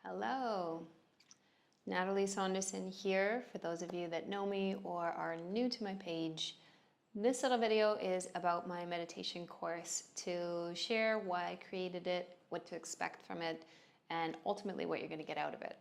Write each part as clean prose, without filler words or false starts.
Hello, Nathalie Saunderson here. For those of you that know me or are new to my page, this little video is about my meditation course to share why I created it, what to expect from it, and ultimately what you're going to get out of it.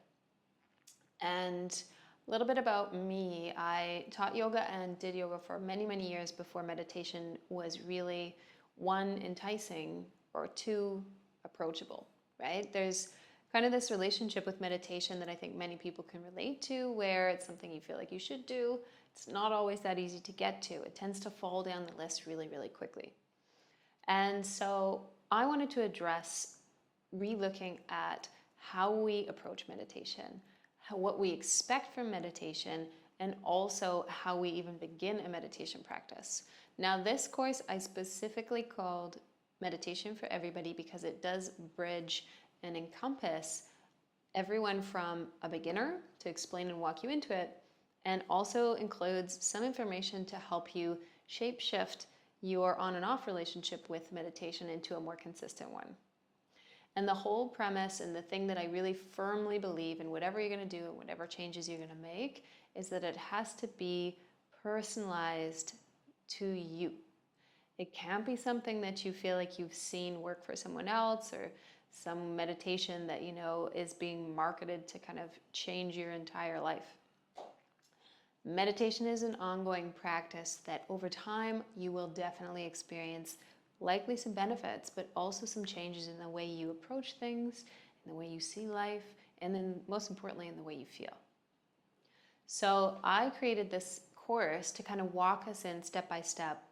And a little bit about me. I taught yoga and did yoga for many, many years before meditation was really, one, enticing, or two, approachable, right? There's kind of this relationship with meditation that I think many people can relate to, where it's something you feel like you should do. It's not always that easy to get to. It tends to fall down the list really, really quickly. And so I wanted to address re-looking at how we approach meditation, what we expect from meditation, and also how we even begin a meditation practice. Now, this course I specifically called Meditation for Everybody because it does bridge and encompass everyone from a beginner to explain and walk you into it, and also includes some information to help you shape shift your on and off relationship with meditation into a more consistent one. And the whole premise and the thing that I really firmly believe in whatever you're going to do and whatever changes you're going to make is that it has to be personalized to you. It can't be something that you feel like you've seen work for someone else, or some meditation that you know is being marketed to kind of change your entire life. Meditation is an ongoing practice that over time you will definitely experience likely some benefits, but also some changes in the way you approach things, in the way you see life, and then most importantly in the way you feel. So I created this course to kind of walk us in step by step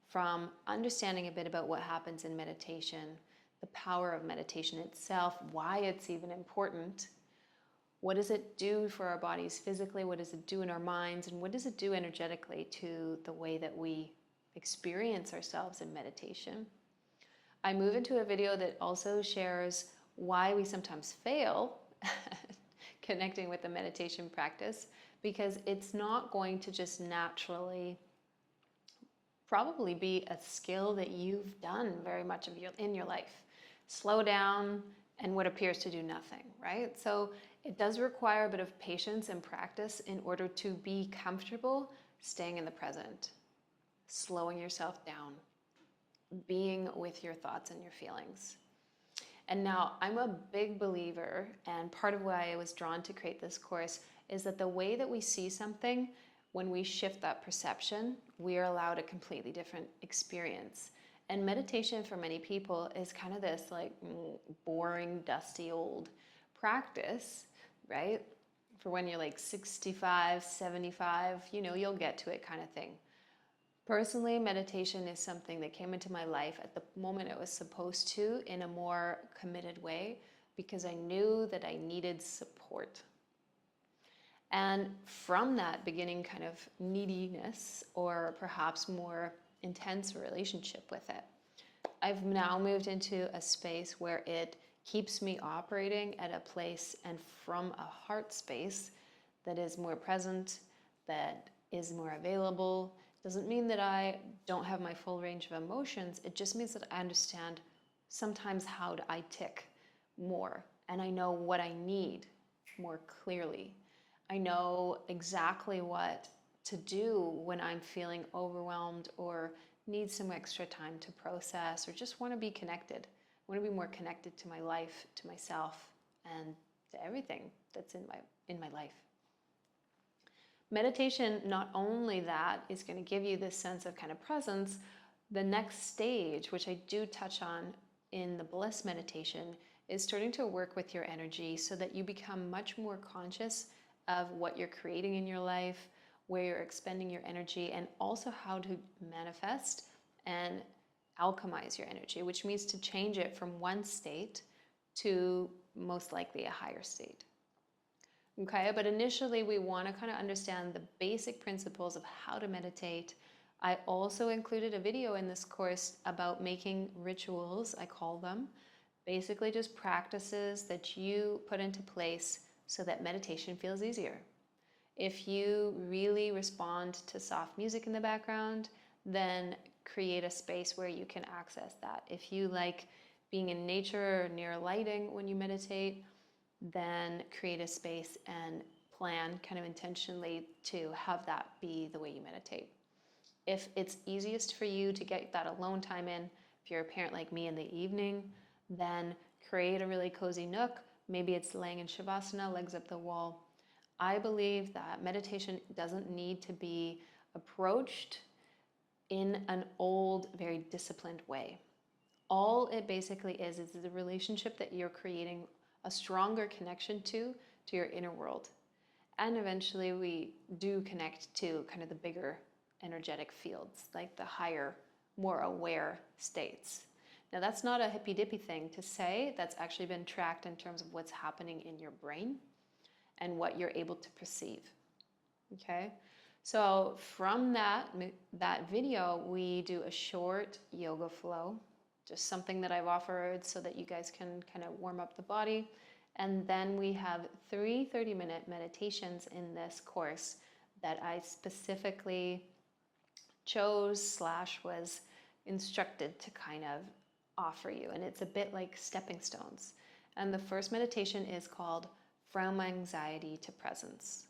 from understanding a bit about what happens in meditation, the power of meditation itself, why it's even important, what does it do for our bodies physically, what does it do in our minds, and what does it do energetically to the way that we experience ourselves in meditation. I move into a video that also shares why we sometimes fail connecting with the meditation practice, because it's not going to just naturally probably be a skill that you've done very much of in your life. Slow down and what appears to do nothing, right? So it does require a bit of patience and practice in order to be comfortable staying in the present, slowing yourself down, being with your thoughts and your feelings. And now I'm a big believer, and part of why I was drawn to create this course is that the way that we see something, when we shift that perception, we are allowed a completely different experience. And meditation for many people is kind of this like boring, dusty old practice, right? For when you're like 65, 75, you'll get to it kind of thing. Personally, meditation is something that came into my life at the moment it was supposed to, in a more committed way, because I knew that I needed support. And from that beginning kind of neediness, or perhaps more intense relationship with it, I've now moved into a space where it keeps me operating at a place and from a heart space that is more present, that is more available. Doesn't mean that I don't have my full range of emotions. It just means that I understand sometimes how I tick more, and I know what I need more clearly. I know exactly what to do when I'm feeling overwhelmed or need some extra time to process, or just want to be connected. I want to be more connected to my life, to myself, and to everything that's in my life. Meditation, not only that, is going to give you this sense of kind of presence. The next stage, which I do touch on in the bliss meditation, is starting to work with your energy so that you become much more conscious of what you're creating in your life, where you're expending your energy, and also how to manifest and alchemize your energy, which means to change it from one state to most likely a higher state. Okay, but initially we want to kind of understand the basic principles of how to meditate. I also included a video in this course about making rituals, I call them, basically just practices that you put into place so that meditation feels easier. If you really respond to soft music in the background, then create a space where you can access that. If you like being in nature or near lighting when you meditate, then create a space and plan kind of intentionally to have that be the way you meditate. If it's easiest for you to get that alone time in, if you're a parent like me in the evening, then create a really cozy nook. Maybe it's laying in Shavasana, legs up the wall. I believe that meditation doesn't need to be approached in an old, very disciplined way. All it basically is the relationship that you're creating a stronger connection to your inner world. And eventually we do connect to kind of the bigger energetic fields, like the higher, more aware states. Now that's not a hippy-dippy thing to say. That's actually been tracked in terms of what's happening in your brain and what you're able to perceive. Okay? So from that video, we do a short yoga flow, just something that I've offered so that you guys can kind of warm up the body. And then we have 3 30-minute meditations in this course that I specifically chose / was instructed to kind of offer you. And it's a bit like stepping stones. And the first meditation is called From Anxiety to Presence.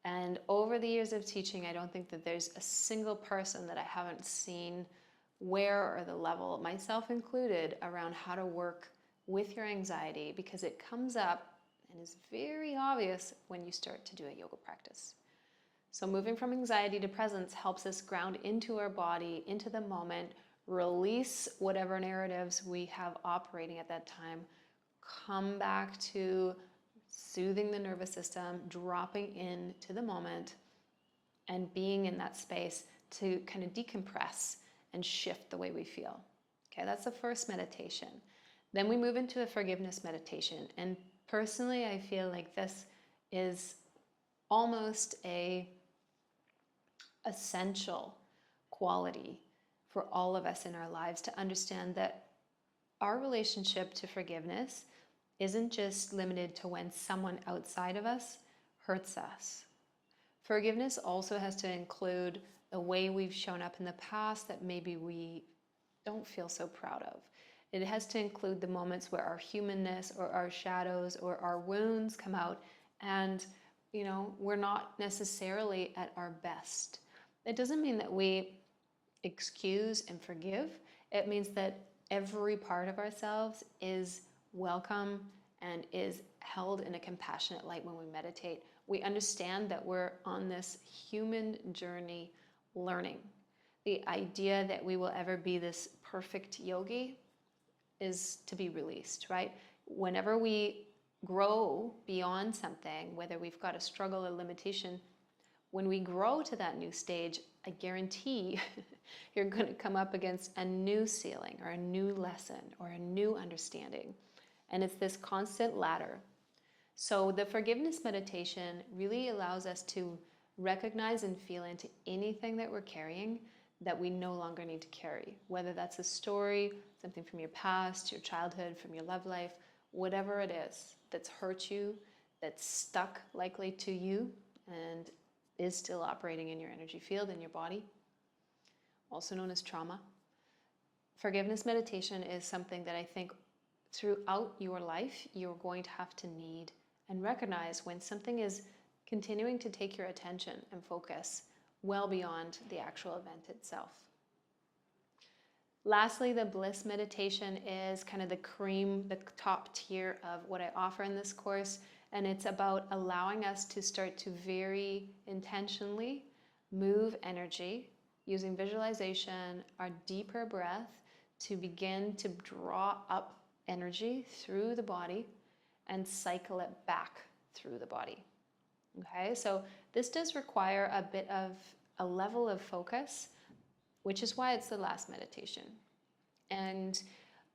And over the years of teaching, I don't think that there's a single person that I haven't seen where or the level, myself included, around how to work with your anxiety, because it comes up and is very obvious when you start to do a yoga practice. So moving from anxiety to presence helps us ground into our body, into the moment, release whatever narratives we have operating at that time, come back to soothing the nervous system, dropping into the moment, and being in that space to kind of decompress and shift the way we feel. Okay, that's the first meditation. Then we move into a forgiveness meditation. And personally, I feel like this is almost a essential quality for all of us in our lives, to understand that our relationship to forgiveness isn't just limited to when someone outside of us hurts us. Forgiveness also has to include the way we've shown up in the past that maybe we don't feel so proud of. It has to include the moments where our humanness or our shadows or our wounds come out and, we're not necessarily at our best. It doesn't mean that we excuse and forgive. It means that every part of ourselves is welcome and is held in a compassionate light when we meditate. We understand that we're on this human journey learning. The idea that we will ever be this perfect yogi is to be released, right? Whenever we grow beyond something, whether we've got a struggle or limitation, when we grow to that new stage, I guarantee you're going to come up against a new ceiling or a new lesson or a new understanding. And it's this constant ladder. So the forgiveness meditation really allows us to recognize and feel into anything that we're carrying that we no longer need to carry, whether that's a story, something from your past, your childhood, from your love life, whatever it is that's hurt you, that's stuck likely to you and is still operating in your energy field, in your body, also known as trauma. Forgiveness meditation is something that I think throughout your life, you're going to have to need and recognize when something is continuing to take your attention and focus well beyond the actual event itself. Lastly, the bliss meditation is kind of the cream, the top tier of what I offer in this course. And it's about allowing us to start to very intentionally move energy using visualization, our deeper breath, to begin to draw up energy through the body and cycle it back through the body. Okay, so this does require a bit of a level of focus, which is why it's the last meditation. And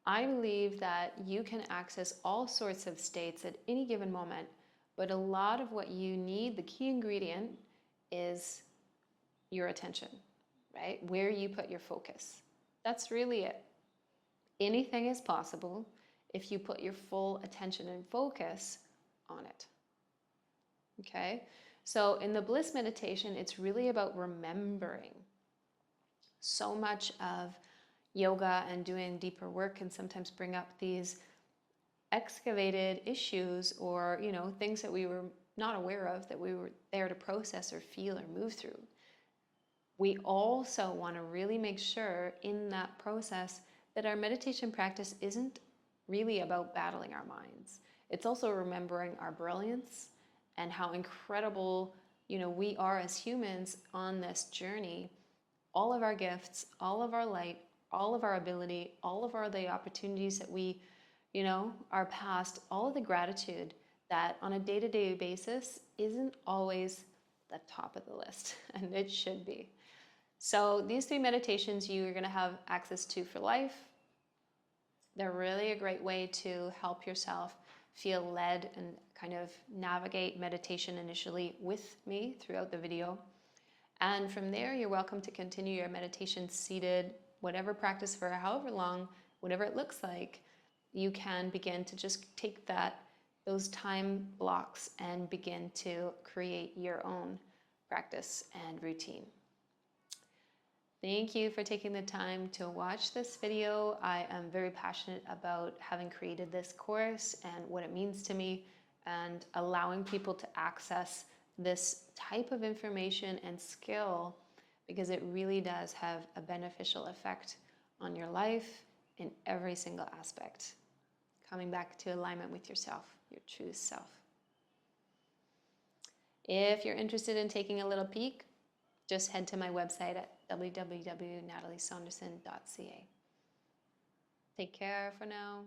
I believe that you can access all sorts of states at any given moment, but a lot of what you need, the key ingredient, is your attention, right? Where you put your focus. That's really it. Anything is possible if you put your full attention and focus on it. Okay? So in the bliss meditation, it's really about remembering. So much of yoga and doing deeper work can sometimes bring up these excavated issues or, things that we were not aware of that we were there to process or feel or move through. We also want to really make sure in that process that our meditation practice isn't really about battling our minds. It's also remembering our brilliance and how incredible, we are as humans on this journey. All of our gifts, all of our light, all of our ability, all of the opportunities that we, are past, all of the gratitude that on a day-to-day basis isn't always the top of the list, and it should be. So these 3 meditations you're going to have access to for life. They're really a great way to help yourself feel led and kind of navigate meditation initially with me throughout the video. And from there, you're welcome to continue your meditation seated, whatever practice for however long, whatever it looks like. You can begin to just take those time blocks and begin to create your own practice and routine. Thank you for taking the time to watch this video. I am very passionate about having created this course and what it means to me, and allowing people to access this type of information and skill, because it really does have a beneficial effect on your life in every single aspect. Coming back to alignment with yourself, your true self. If you're interested in taking a little peek, just head to my website at www.nataliesaunderson.ca. Take care for now.